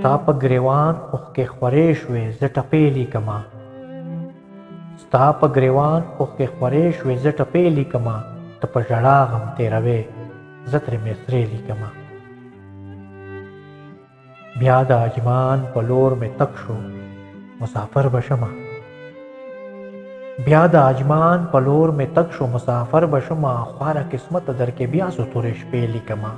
ستا په ګریوان اوښکې خورې شوې زه ټپې لیکمه ستا په ګریوان اوښکې خورې شوې زه ټپې لیکمه ته په ژړا غم تېروې زه ترې مصرې لیکمه بیا د اجمان په لور مې تک شو مسافر به شمه بیا د اجمان په لور مې تک شو مسافر به شمه خواره قسمته در کې بیا ستورې شپې لیکمه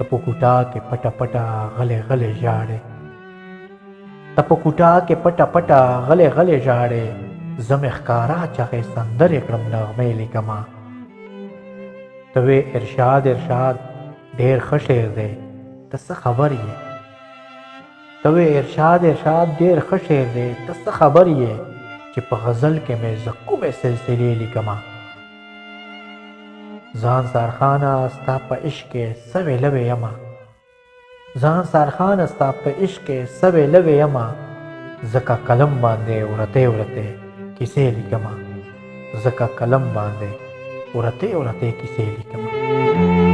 ته په کوټه کې پټه پټه غلې غلې ژاړې ته په کوټه کې پټه پټه غلې غلې ژاړې زه مې ښکاره چغې سندرې کړم نغمې لیکمه ته وې ارشاد ارشاد ډېر ښه شعر دی ته څه خبر یې ته وې ارشاد ارشاد ډېر ښه شعر دی ته څه خبر یې چې په غزل کې مې زه کومې سلسلې لیکمه ځان سارخانه ستا په عشق کې سوې لوې یمه ځان سارخانه ستا په عشق کې سوې لوې یمه ځکه قلم باندې ورتې ورتې کیسې لیکمه ځکه قلم باندې ورتې ورتې کیسې لیکمه